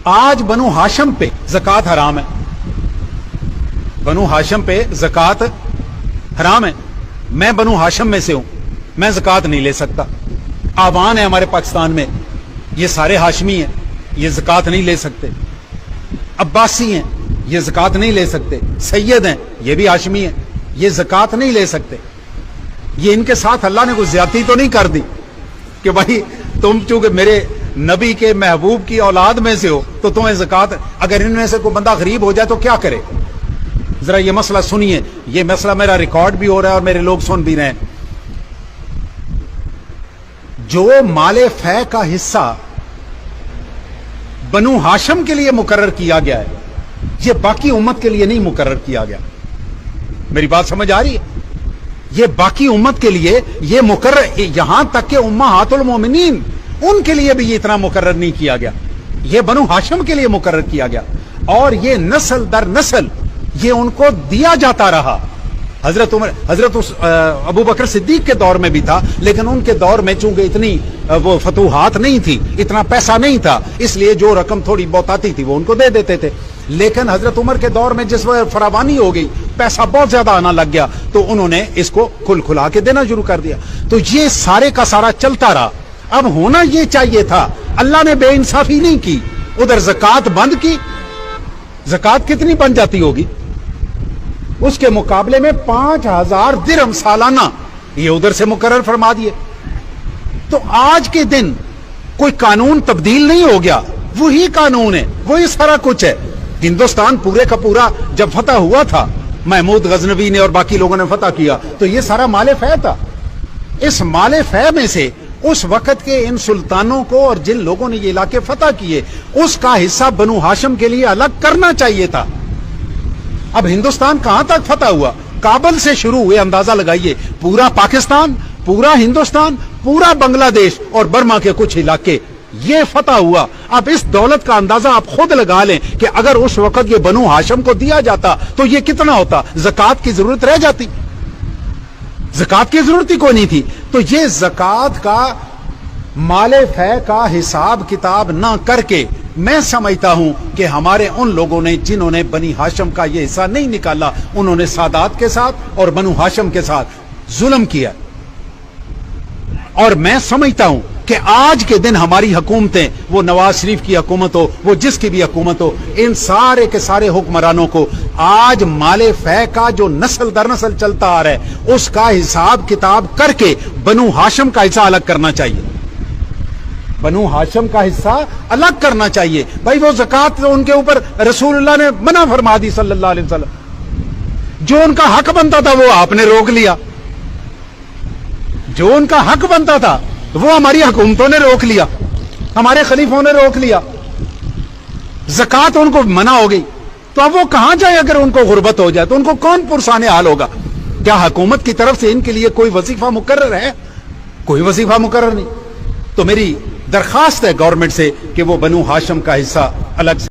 آج بنو ہاشم پہ زکوٰۃ حرام ہے، بنو ہاشم پہ زکوٰۃ حرام ہے۔ میں بنو ہاشم میں سے ہوں، میں زکوٰۃ نہیں لے سکتا۔ آبان ہے ہمارے پاکستان میں، یہ سارے ہاشمی ہیں، یہ زکوٰۃ نہیں لے سکتے۔ عباسی ہیں، یہ زکوٰۃ نہیں لے سکتے۔ سید ہیں، یہ بھی ہاشمی ہیں، یہ زکوٰۃ نہیں لے سکتے۔ یہ ان کے ساتھ اللہ نے کوئی زیادتی تو نہیں کر دی کہ بھائی تم چونکہ میرے نبی کے محبوب کی اولاد میں سے ہو تو تمہیں زکوٰۃ، اگر ان میں سے کوئی بندہ غریب ہو جائے تو کیا کرے؟ ذرا یہ مسئلہ سنیے، یہ مسئلہ میرا ریکارڈ بھی ہو رہا ہے اور میرے لوگ سن بھی رہے ہیں۔ جو مال فے کا حصہ بنو ہاشم کے لیے مقرر کیا گیا ہے، یہ باقی امت کے لیے نہیں مقرر کیا گیا۔ میری بات سمجھ آ رہی ہے؟ یہ باقی امت کے لیے یہ مقرر، یہاں تک کہ امہات المومنین ان کے لیے بھی یہ اتنا مقرر نہیں کیا گیا، یہ بنو ہاشم کے لیے مقرر کیا گیا، اور یہ نسل در نسل یہ ان کو دیا جاتا رہا۔ حضرت ابو بکر صدیق کے دور میں بھی تھا، لیکن ان کے دور میں چونکہ اتنی وہ فتوحات نہیں تھی، اتنا پیسہ نہیں تھا، اس لیے جو رقم تھوڑی بہت آتی تھی وہ ان کو دے دیتے تھے۔ لیکن حضرت عمر کے دور میں جس وقت فراوانی ہو گئی، پیسہ بہت زیادہ آنا لگ گیا، تو انہوں نے اس کو کھلا کے دینا شروع کر دیا۔ تو یہ سارے کا سارا چلتا رہا۔ اب ہونا یہ چاہیے تھا، اللہ نے بے انصافی نہیں کی، ادھر زکوٰۃ بند کی۔ زکوٰۃ کتنی بن جاتی ہوگی؟ اس کے مقابلے میں 5000 درہم سالانہ یہ ادھر سے مقرر فرما دیے۔ تو آج کے دن کوئی قانون تبدیل نہیں ہو گیا، وہی قانون ہے، وہی سارا کچھ ہے۔ ہندوستان پورے کا پورا جب فتح ہوا تھا، محمود غزنوی نے اور باقی لوگوں نے فتح کیا، تو یہ سارا مال فے تھا۔ اس مال فے میں سے اس وقت کے ان سلطانوں کو اور جن لوگوں نے یہ علاقے فتح کیے، اس کا حصہ بنو ہاشم کے لیے الگ کرنا چاہیے تھا۔ اب ہندوستان کہاں تک فتح ہوا؟ کابل سے شروع ہوئے، اندازہ لگائیے، پورا پاکستان، پورا ہندوستان، پورا بنگلہ دیش اور برما کے کچھ علاقے، یہ فتح ہوا۔ اب اس دولت کا اندازہ آپ خود لگا لیں کہ اگر اس وقت یہ بنو ہاشم کو دیا جاتا تو یہ کتنا ہوتا؟ زکوٰۃ کی ضرورت رہ جاتی؟ زکوٰۃ کی ضرورت ہی کوئی نہیں تھی۔ تو یہ زکوٰۃ کا مال فے کا حساب کتاب نہ کر کے، میں سمجھتا ہوں کہ ہمارے ان لوگوں نے جنہوں نے بنی ہاشم کا یہ حصہ نہیں نکالا، انہوں نے سادات کے ساتھ اور بنو ہاشم کے ساتھ ظلم کیا۔ اور میں سمجھتا ہوں کہ آج کے دن ہماری حکومتیں، وہ نواز شریف کی حکومت ہو، وہ جس کی بھی حکومت ہو، ان سارے کے سارے حکمرانوں کو آج مال فے کا جو نسل در نسل چلتا آ رہا ہے، اس کا حساب کتاب کر کے بنو ہاشم کا حصہ الگ کرنا چاہیے۔ بنو ہاشم کا حصہ الگ کرنا چاہیے۔ بھائی وہ زکوٰۃ ان کے اوپر رسول اللہ نے منع فرما دی صلی اللہ علیہ وسلم۔ جو ان کا حق بنتا تھا وہ آپ نے روک لیا، جو ان کا حق بنتا تھا وہ ہماری حکومتوں نے روک لیا، ہمارے خلیفوں نے روک لیا، زکوٰۃ ان کو منع ہو گئی۔ تو اب وہ کہاں جائے؟ اگر ان کو غربت ہو جائے تو ان کو کون پرسان حال ہوگا؟ کیا حکومت کی طرف سے ان کے لیے کوئی وظیفہ مقرر ہے؟ کوئی وظیفہ مقرر نہیں۔ تو میری درخواست ہے گورنمنٹ سے کہ وہ بنو ہاشم کا حصہ الگ سے